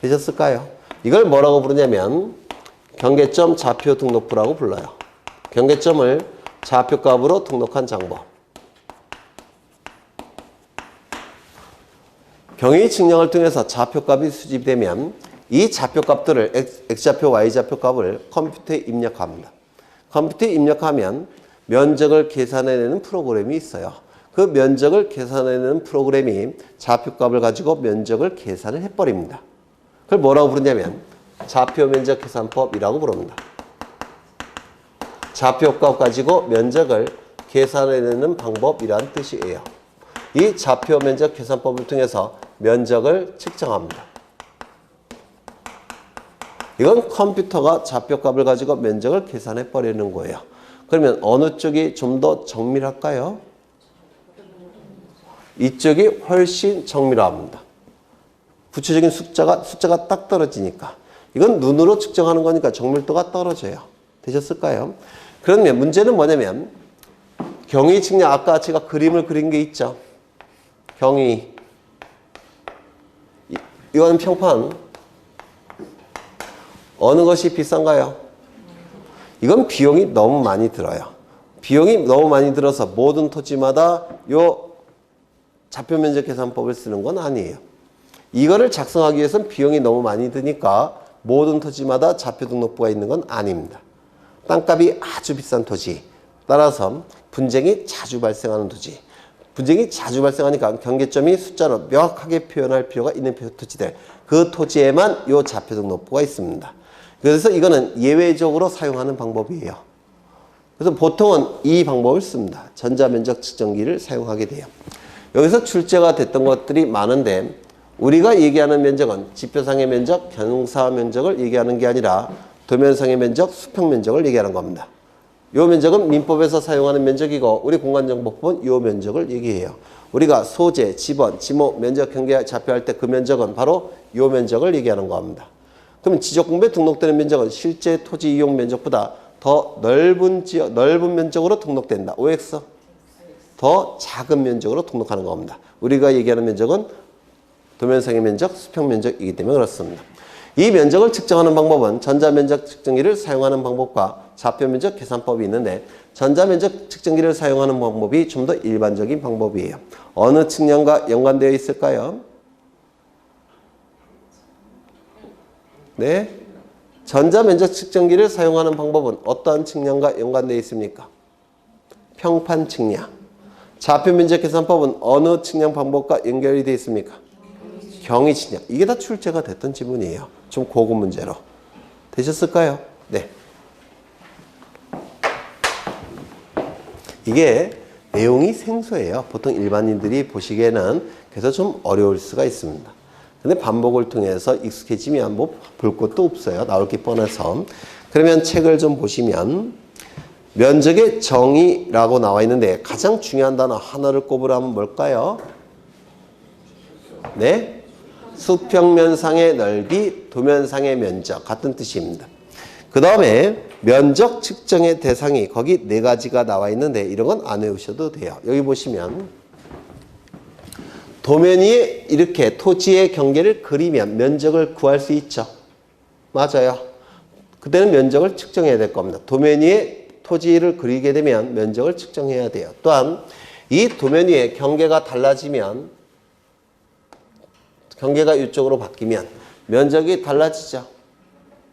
되셨을까요? 이걸 뭐라고 부르냐면 경계점 좌표 등록부라고 불러요. 경계점을 좌표값으로 등록한 장부. 경위 측량을 통해서 좌표값이 수집되면 이 좌표값들을 X좌표, Y좌표 값을 컴퓨터에 입력합니다. 컴퓨터에 입력하면 면적을 계산해내는 프로그램이 있어요. 그 면적을 계산해내는 프로그램이 좌표값을 가지고 면적을 계산을 해버립니다. 그걸 뭐라고 부르냐면 좌표면적 계산법이라고 부릅니다. 좌표값 가지고 면적을 계산해내는 방법이란 뜻이에요. 이 좌표면적 계산법을 통해서 면적을 측정합니다. 이건 컴퓨터가 좌표값을 가지고 면적을 계산해 버리는 거예요. 그러면 어느 쪽이 좀 더 정밀할까요? 이쪽이 훨씬 정밀합니다. 구체적인 숫자가 딱 떨어지니까. 이건 눈으로 측정하는 거니까 정밀도가 떨어져요. 되셨을까요? 그러면 문제는 뭐냐면 경위 측량, 아까 제가 그림을 그린 게 있죠. 경위. 이거는 평판. 어느 것이 비싼가요? 이건 비용이 너무 많이 들어요. 비용이 너무 많이 들어서 모든 토지마다 요 좌표면적 계산법을 쓰는 건 아니에요. 이거를 작성하기 위해서는 비용이 너무 많이 드니까 모든 토지마다 좌표 등록부가 있는 건 아닙니다. 땅값이 아주 비싼 토지, 따라서 분쟁이 자주 발생하는 토지. 분쟁이 자주 발생하니까 경계점이 숫자로 명확하게 표현할 필요가 있는 토지들. 그 토지에만 이 좌표 등록부가 있습니다. 그래서 이거는 예외적으로 사용하는 방법이에요. 그래서 보통은 이 방법을 씁니다. 전자면적 측정기를 사용하게 돼요. 여기서 출제가 됐던 것들이 많은데 우리가 얘기하는 면적은 지표상의 면적, 경사 면적을 얘기하는 게 아니라 도면상의 면적, 수평 면적을 얘기하는 겁니다. 이 면적은 민법에서 사용하는 면적이고 우리 공간정보법은 이 면적을 얘기해요. 우리가 소재, 지번, 지목, 면적, 경계 좌표할 때 그 면적은 바로 이 면적을 얘기하는 겁니다. 그럼 지적공부에 등록되는 면적은 실제 토지 이용 면적보다 더 넓은 면적으로 등록된다. OX. 더 작은 면적으로 등록하는 겁니다. 우리가 얘기하는 면적은 도면상의 면적, 수평 면적이기 때문에 그렇습니다. 이 면적을 측정하는 방법은 전자면적 측정기를 사용하는 방법과 좌표면적 계산법이 있는데 전자면적 측정기를 사용하는 방법이 좀 더 일반적인 방법이에요. 어느 측량과 연관되어 있을까요? 네. 전자면적 측정기를 사용하는 방법은 어떠한 측량과 연관되어 있습니까? 평판 측량. 좌표면적 계산법은 어느 측량 방법과 연결이 되어 있습니까? 경위 측량. 이게 다 출제가 됐던 지문이에요. 좀 고급 문제로. 되셨을까요? 네. 이게 내용이 생소해요. 보통 일반인들이 보시기에는 그래서 좀 어려울 수가 있습니다. 근데 반복을 통해서 익숙해지면 뭐 볼 것도 없어요. 나올 게 뻔해서. 그러면 책을 좀 보시면 면적의 정의라고 나와 있는데 가장 중요한 단어 하나를 꼽으라면 뭘까요? 네? 수평면상의 넓이, 도면상의 면적 같은 뜻입니다. 그 다음에 면적 측정의 대상이 거기 4가지가 나와 있는데 이런 건 안 외우셔도 돼요. 여기 보시면 도면 위에 이렇게 토지의 경계를 그리면 면적을 구할 수 있죠. 맞아요. 그때는 면적을 측정해야 될 겁니다. 도면 위에 토지를 그리게 되면 면적을 측정해야 돼요. 또한 이 도면 위에 경계가 달라지면 경계가 이쪽으로 바뀌면 면적이 달라지죠.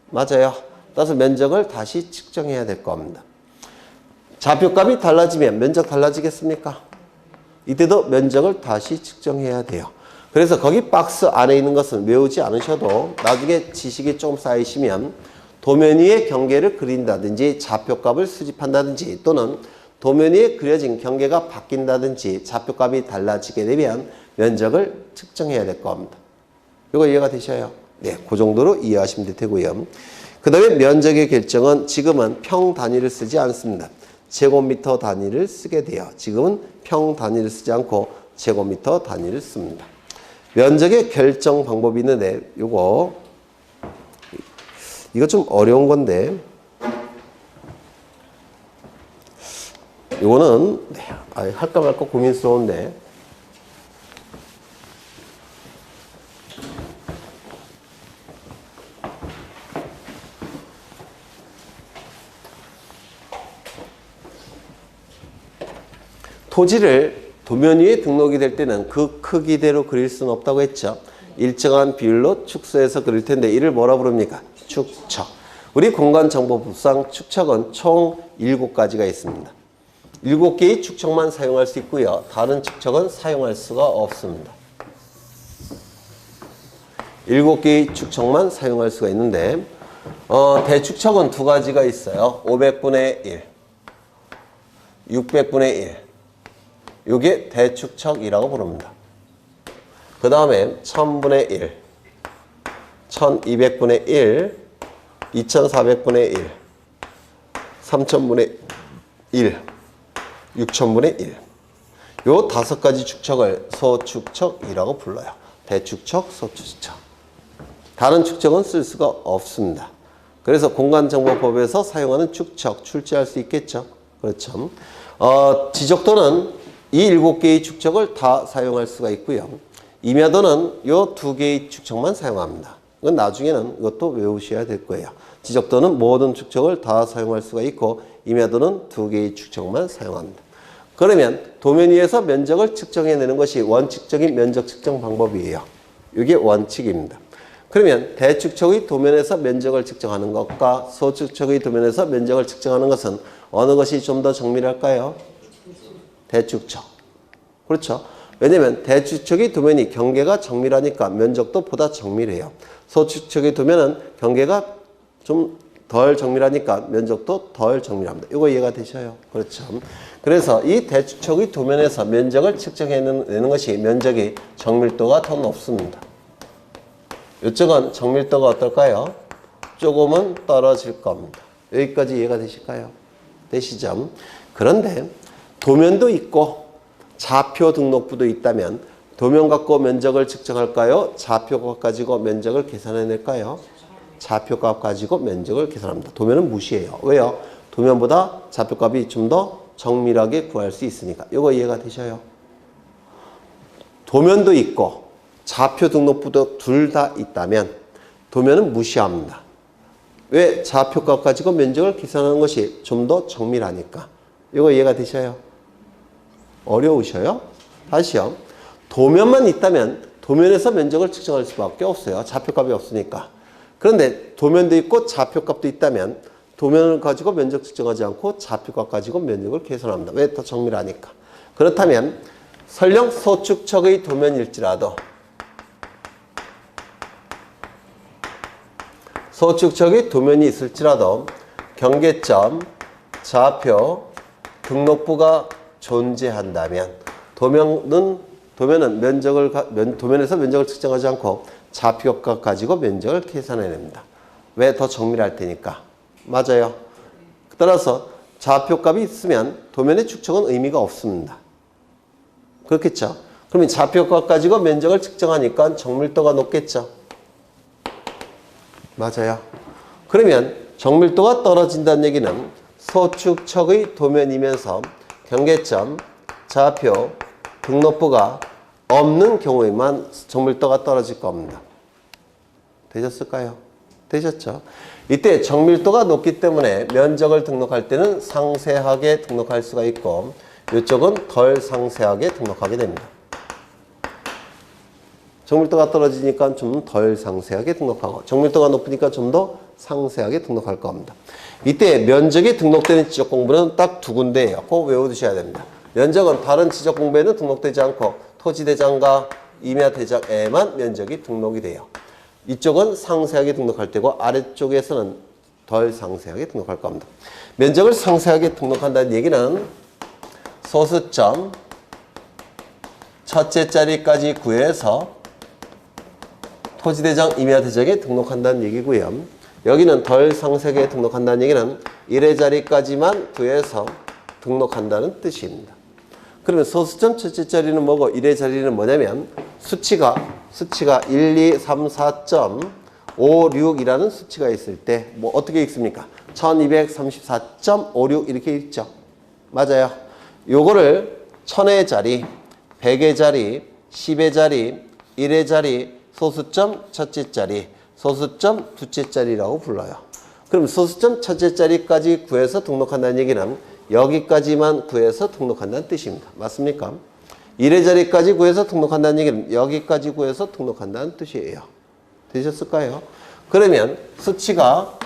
맞아요. 따라서 면적을 다시 측정해야 될 겁니다. 좌표값이 달라지면 면적 달라지겠습니까? 이때도 면적을 다시 측정해야 돼요. 그래서 거기 박스 안에 있는 것은 외우지 않으셔도 나중에 지식이 좀 쌓이시면 도면 위에 경계를 그린다든지 좌표값을 수집한다든지 또는 도면 위에 그려진 경계가 바뀐다든지 좌표값이 달라지게 되면 면적을 측정해야 될 겁니다. 이거 이해가 되셔요? 네, 그 정도로 이해하시면 되고요. 그 다음에 면적의 결정은 지금은 평 단위를 쓰지 않습니다. 제곱미터 단위를 쓰게 돼요. 지금은 평 단위를 쓰지 않고 제곱미터 단위를 씁니다. 면적의 결정 방법이 있는데 이거 좀 어려운 건데 이거는 할까 말까 고민스러운데 토지를 도면 위에 등록이 될 때는 그 크기대로 그릴 수는 없다고 했죠. 일정한 비율로 축소해서 그릴 텐데 이를 뭐라 부릅니까? 축척. 우리 공간정보법상 축척은 총 7가지가 있습니다. 7개의 축척만 사용할 수 있고요. 다른 축척은 사용할 수가 없습니다. 7개의 축척만 사용할 수가 있는데 대축척은 2가지가 있어요. 500분의 1, 600분의 1. 이게 대축척이라고 부릅니다. 그 다음에 1000분의 1, 1200분의 1, 2400분의 1, 3000분의 1, 6000분의 1. 요 5가지 축척을 소축척이라고 불러요. 대축척, 소축척. 다른 축척은 쓸 수가 없습니다. 그래서 공간정보법에서 사용하는 축척, 출제할 수 있겠죠. 그렇죠. 지적도는 이 7개의 축척을 다 사용할 수가 있고요. 임야도는 이 2개의 축척만 사용합니다. 이건 나중에는 이것도 외우셔야 될 거예요. 지적도는 모든 축척을 다 사용할 수가 있고 임야도는 2개의 축척만 사용합니다. 그러면 도면 위에서 면적을 측정해내는 것이 원칙적인 면적 측정 방법이에요. 이게 원칙입니다. 그러면 대축척의 도면에서 면적을 측정하는 것과 소축척의 도면에서 면적을 측정하는 것은 어느 것이 좀 더 정밀할까요? 대축척. 그렇죠. 왜냐면 대축척의 도면이 경계가 정밀하니까 면적도 보다 정밀해요. 소축척의 도면은 경계가 좀 덜 정밀하니까 면적도 덜 정밀합니다. 이거 이해가 되셔요? 그렇죠. 그래서 이 대축척의 도면에서 면적을 측정해내는 것이 면적의 정밀도가 더 높습니다. 이쪽은 정밀도가 어떨까요? 조금은 떨어질 겁니다. 여기까지 이해가 되실까요? 되시죠? 그런데 도면도 있고 좌표 등록부도 있다면 도면 갖고 면적을 측정할까요? 좌표값 가지고 면적을 계산해낼까요? 좌표값 가지고 면적을 계산합니다. 도면은 무시해요. 왜요? 도면보다 좌표값이 좀 더 정밀하게 구할 수 있으니까. 이거 이해가 되셔요? 도면도 있고 좌표 등록부도 둘 다 있다면 도면은 무시합니다. 왜? 좌표값 가지고 면적을 계산하는 것이 좀 더 정밀하니까. 이거 이해가 되셔요? 어려우셔요? 다시요. 도면만 있다면 도면에서 면적을 측정할 수밖에 없어요. 좌표값이 없으니까. 그런데 도면도 있고 좌표값도 있다면 도면을 가지고 면적 측정하지 않고 좌표값 가지고 면적을 계산합니다. 왜? 더 정밀하니까. 그렇다면 설령 소축척의 도면일지라도 소축척의 도면이 있을지라도 경계점, 좌표, 등록부가 존재한다면 도면은 도면에서 면적을 측정하지 않고 좌표값 가지고 면적을 계산해냅니다. 왜? 더 정밀할 테니까. 맞아요. 따라서 좌표값이 있으면 도면의 축척은 의미가 없습니다. 그렇겠죠? 그러면 좌표값 가지고 면적을 측정하니까 정밀도가 높겠죠? 맞아요. 그러면 정밀도가 떨어진다는 얘기는 소축척의 도면이면서 경계점, 좌표, 등록부가 없는 경우에만 정밀도가 떨어질 겁니다. 되셨을까요? 되셨죠? 이때 정밀도가 높기 때문에 면적을 등록할 때는 상세하게 등록할 수가 있고 이쪽은 덜 상세하게 등록하게 됩니다. 정밀도가 떨어지니까 좀 덜 상세하게 등록하고 정밀도가 높으니까 좀 더 상세하게 등록할 겁니다. 이때 면적이 등록되는 지적 공부는 딱 두 군데예요. 꼭 외워두셔야 됩니다. 면적은 다른 지적 공부에는 등록되지 않고 토지대장과 임야대장에만 면적이 등록이 돼요. 이쪽은 상세하게 등록할 때고 아래쪽에서는 덜 상세하게 등록할 겁니다. 면적을 상세하게 등록한다는 얘기는 소수점 첫째 자리까지 구해서 토지대장, 임야대장에 등록한다는 얘기고요. 여기는 덜 상세하게 등록한다는 얘기는 1의 자리까지만 구해서 등록한다는 뜻입니다. 그러면 소수점 첫째 자리는 뭐고 1의 자리는 뭐냐면 수치가 1, 2, 3, 4.56이라는 수치가 있을 때 뭐 어떻게 읽습니까? 1234.56 이렇게 읽죠. 맞아요. 요거를 1000의 자리, 100의 자리, 10의 자리, 1의 자리, 소수점 첫째 자리, 소수점 둘째 자리라고 불러요. 그럼 소수점 첫째 자리까지 구해서 등록한다는 얘기는 여기까지만 구해서 등록한다는 뜻입니다. 맞습니까? 1의 자리까지 구해서 등록한다는 얘기는 여기까지 구해서 등록한다는 뜻이에요. 되셨을까요? 그러면 수치가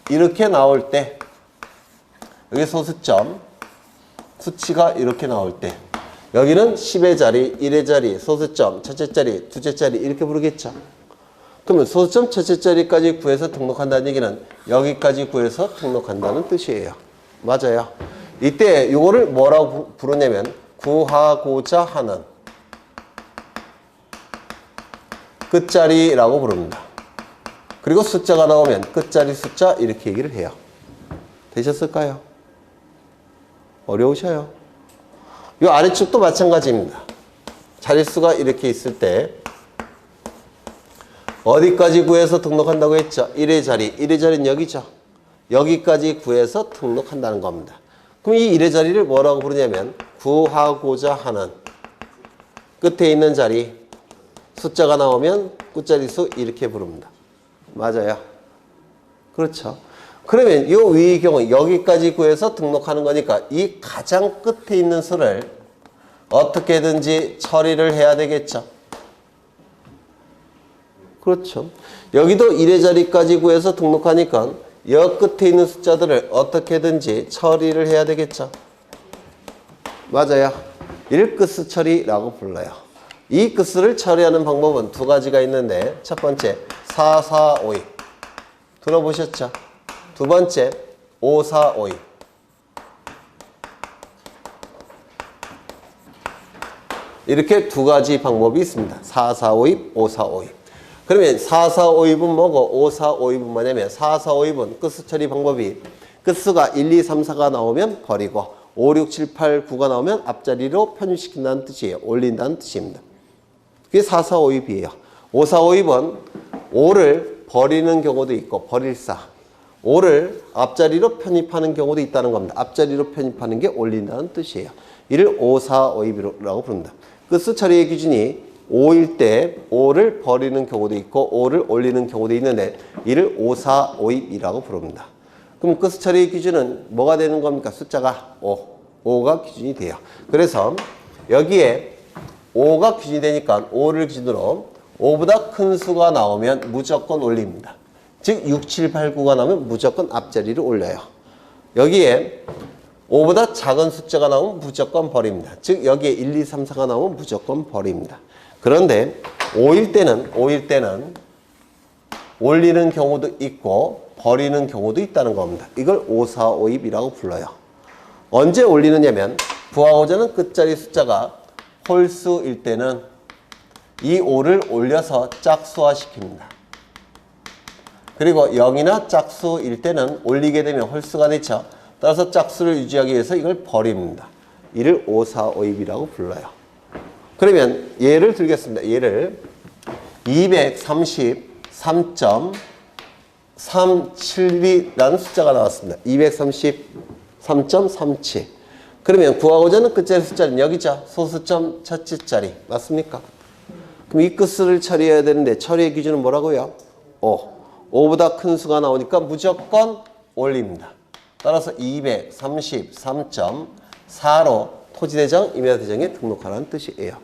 이렇게 나올 때 여기 소수점 수치가 이렇게 나올 때 여기는 10의 자리, 1의 자리, 소수점, 첫째 자리, 둘째 자리 이렇게 부르겠죠. 그러면 소수점 첫째 자리까지 구해서 등록한다는 얘기는 여기까지 구해서 등록한다는 뜻이에요. 맞아요. 이때 이거를 뭐라고 부르냐면 구하고자 하는 끝자리라고 부릅니다. 그리고 숫자가 나오면 끝자리 숫자 이렇게 얘기를 해요. 되셨을까요? 어려우셔요? 이 아래쪽도 마찬가지입니다. 자릿수가 이렇게 있을 때 어디까지 구해서 등록한다고 했죠? 1의 자리. 1의 자리는 여기죠. 여기까지 구해서 등록한다는 겁니다. 그럼 이 1의 자리를 뭐라고 부르냐면 구하고자 하는 끝에 있는 자리 숫자가 나오면 끝자리수 이렇게 부릅니다. 맞아요. 그렇죠. 그러면 이 위의 경우 여기까지 구해서 등록하는 거니까 이 가장 끝에 있는 수를 어떻게든지 처리를 해야 되겠죠. 그렇죠. 여기도 1의 자리까지 구해서 등록하니까 여 끝에 있는 숫자들을 어떻게든지 처리를 해야 되겠죠. 맞아요. 1끝수 처리라고 불러요. 이 끝수를 처리하는 방법은 두 가지가 있는데 첫 번째 4, 4, 5, 2 들어보셨죠? 두 번째 5, 4, 5, 2 이렇게 두 가지 방법이 있습니다. 4, 4, 5, 2, 5, 4, 5, 2 그러면 4, 4, 5, 2은 뭐고 5, 4, 5, 2은 뭐냐면 4, 4, 5, 2은 끝수 처리 방법이 끝수가 1, 2, 3, 4가 나오면 버리고 5, 6, 7, 8, 9가 나오면 앞자리로 편입시킨다는 뜻이에요. 올린다는 뜻입니다. 그게 4, 4, 5, 2이에요. 5, 4, 5, 2은 5를 버리는 경우도 있고 버릴사 5를 앞자리로 편입하는 경우도 있다는 겁니다. 앞자리로 편입하는 게 올린다는 뜻이에요. 이를 5, 4, 5, 2라고 부릅니다. 끝수 처리의 기준이 5일 때 5를 버리는 경우도 있고 5를 올리는 경우도 있는데 이를 5, 4, 5, 2라고 부릅니다. 그럼 끝수 처리의 기준은 뭐가 되는 겁니까? 숫자가 5가 기준이 돼요. 그래서 여기에 5가 기준이 되니까 5를 기준으로 5보다 큰 수가 나오면 무조건 올립니다. 즉 6, 7, 8, 9가 나오면 무조건 앞자리를 올려요. 여기에 5보다 작은 숫자가 나오면 무조건 버립니다. 즉 여기에 1, 2, 3, 4가 나오면 무조건 버립니다. 그런데 5일 때는 올리는 경우도 있고 버리는 경우도 있다는 겁니다. 이걸 5, 4, 5, 2라고 불러요. 언제 올리느냐면 구하고자 하는 끝자리 숫자가 홀수일 때는 이 5를 올려서 짝수화시킵니다. 그리고 0이나 짝수일 때는 올리게 되면 홀수가 되죠. 따라서 짝수를 유지하기 위해서 이걸 버립니다. 이를 5, 4, 5, 2라고 불러요. 그러면 예를 들겠습니다. 예를 233.372라는 숫자가 나왔습니다. 233.37. 그러면 구하고자 하는 끝자리 숫자는 여기죠. 소수점 첫째 자리. 맞습니까? 그럼 이 끝수를 처리해야 되는데 처리의 기준은 뭐라고요? 5. 5보다 큰 수가 나오니까 무조건 올립니다. 따라서 233.4로 토지대장, 임야대장에 등록하라는 뜻이에요.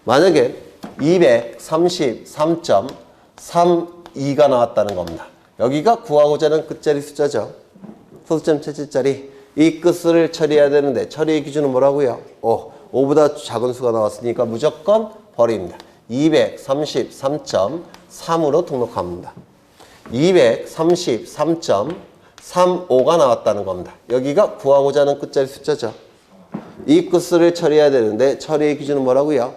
만약에 233.32가 나왔다는 겁니다. 여기가 구하고자 하는 끝자리 숫자죠. 소수점 첫째 자리. 이 끝수를 처리해야 되는데 처리의 기준은 뭐라고요? 5보다 작은 수가 나왔으니까 무조건 버립니다. 233.3으로 등록합니다. 233.35가 나왔다는 겁니다. 여기가 구하고자 하는 끝자리 숫자죠. 이 끝수를 처리해야 되는데 처리의 기준은 뭐라고요?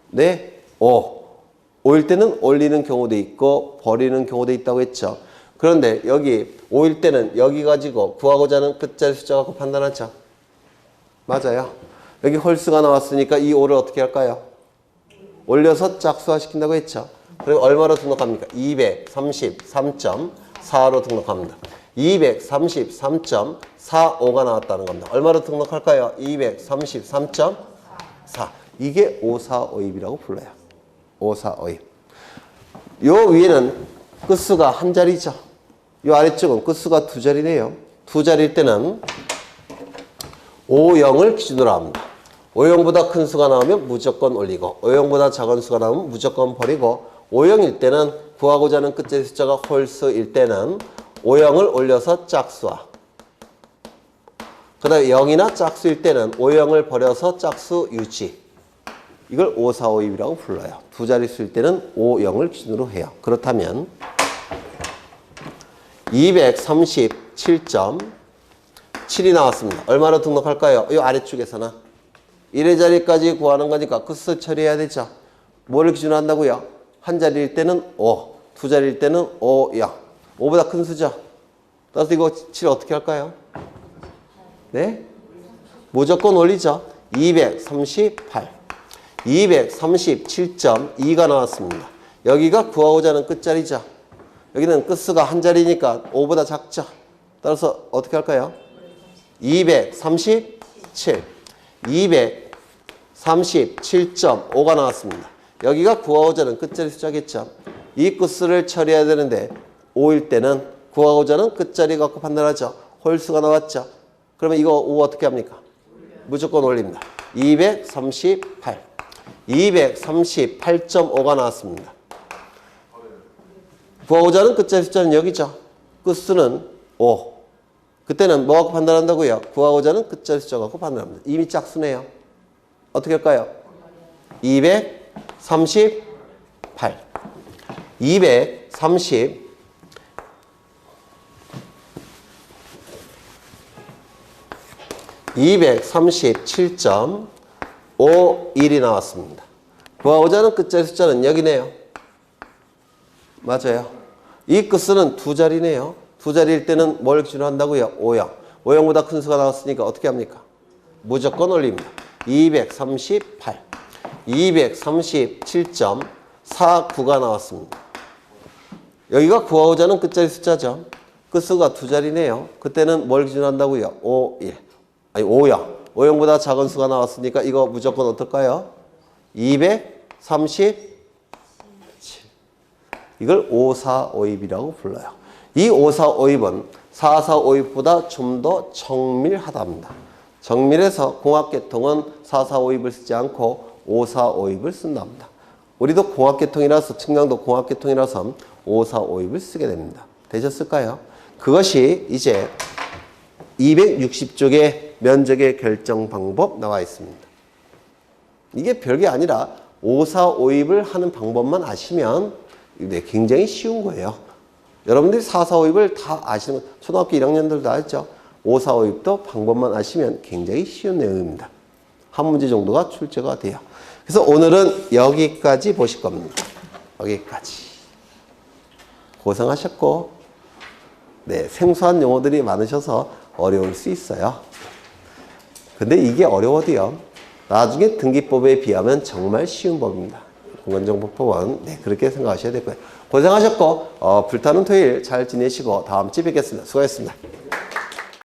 네, 5일 때는 올리는 경우도 있고 버리는 경우도 있다고 했죠. 그런데 여기 5일 때는 여기 가지고 구하고자 하는 끝자리 숫자 갖고 판단하죠. 맞아요. 여기 홀수가 나왔으니까 이 5를 어떻게 할까요? 올려서 짝수화시킨다고 했죠. 그리고 얼마로 등록합니까? 233.45로 등록합니다. 233.45가 나왔다는 겁니다. 얼마로 등록할까요? 233.4. 이게 5, 4, 5, 2라고 불러요. 5, 4, 5, 2. 요 위에는 끝수가 한 자리죠. 요 아래쪽은 끝수가 두 자리네요. 두 자리일 때는 5, 0을 기준으로 합니다. 5, 0보다 큰 수가 나오면 무조건 올리고 5, 0보다 작은 수가 나오면 무조건 버리고 5, 0일 때는 구하고자 하는 끝자리 숫자가 홀수일 때는 5, 0을 올려서 짝수화. 그 다음에 0이나 짝수일 때는 5, 0을 버려서 짝수 유지. 이걸 5, 4, 5, 2라고 불러요. 두 자릿수일 때는 5, 0을 기준으로 해요. 그렇다면 237.7이 나왔습니다. 얼마로 등록할까요? 이 아래쪽에서는 1의 자리까지 구하는 거니까 끝수 처리해야 되죠. 뭐를 기준으로 한다고요? 한 자리일 때는 5, 두 자리일 때는 5, 0. 5보다 큰 수죠. 따라서 이거 7 어떻게 할까요? 네? 무조건 올리죠. 238. 237.2가 나왔습니다. 여기가 구하고자 하는 끝자리죠. 여기는 끝수가 한 자리니까 5보다 작죠. 따라서 어떻게 할까요? 237. 237.5가 나왔습니다. 여기가 구하고자 하는 끝자리 숫자겠죠. 이 끝수를 처리해야 되는데 5일 때는 구하고자 하는 끝자리 갖고 판단하죠. 홀수가 나왔죠. 그러면 이거 5 어떻게 합니까? 무조건 올립니다. 238. 238.5가 나왔습니다. 구하고자 하는 끝자리 숫자는 여기죠. 끝수는 5. 그때는 뭐 갖고 판단한다고요? 구하고자 하는 끝자리 숫자 갖고 판단합니다. 이미 짝수네요. 어떻게 할까요? 238. 237.51이 나왔습니다. 구하고자 하는 끝자리 숫자는 여기네요. 맞아요. 이 끝수는 두 자리네요. 두 자리일 때는 뭘 기준으로 한다고요? 5형. 5형보다 큰 수가 나왔으니까 어떻게 합니까? 무조건 올립니다. 238. 237.49가 나왔습니다. 여기가 구하고자 하는 끝자리 숫자죠. 끝수가 두 자리네요. 그때는 뭘 기준한다고요? 5, 1. 아니, 5영. 5영보다 작은 수가 나왔으니까 이거 무조건 어떨까요? 237. 이걸 5,4,5입이라고 불러요. 이 5,4,5입은 4,4,5입보다 좀 더 정밀하답니다. 정밀해서 공학계통은 4,4,5입을 쓰지 않고 5,4,5입을 쓴답니다. 우리도 공학계통이라서, 측량도 공학계통이라서 5,4,5입을 쓰게 됩니다. 되셨을까요? 그것이 이제 260쪽의 면적의 결정 방법 나와 있습니다. 이게 별게 아니라 5,4,5입을 하는 방법만 아시면 굉장히 쉬운 거예요. 여러분들이 4,4,5입을 다 아시는, 초등학교 1학년들 다 알죠? 5,4,5입도 방법만 아시면 굉장히 쉬운 내용입니다. 한 문제 정도가 출제가 돼요. 그래서 오늘은 여기까지 보실 겁니다. 여기까지. 고생하셨고, 네, 생소한 용어들이 많으셔서 어려울 수 있어요. 근데 이게 어려워도요, 나중에 등기법에 비하면 정말 쉬운 법입니다. 공간정보법은 네, 그렇게 생각하셔야 될 거예요. 고생하셨고, 불타는 토요일 잘 지내시고 다음 주에 뵙겠습니다. 수고하셨습니다.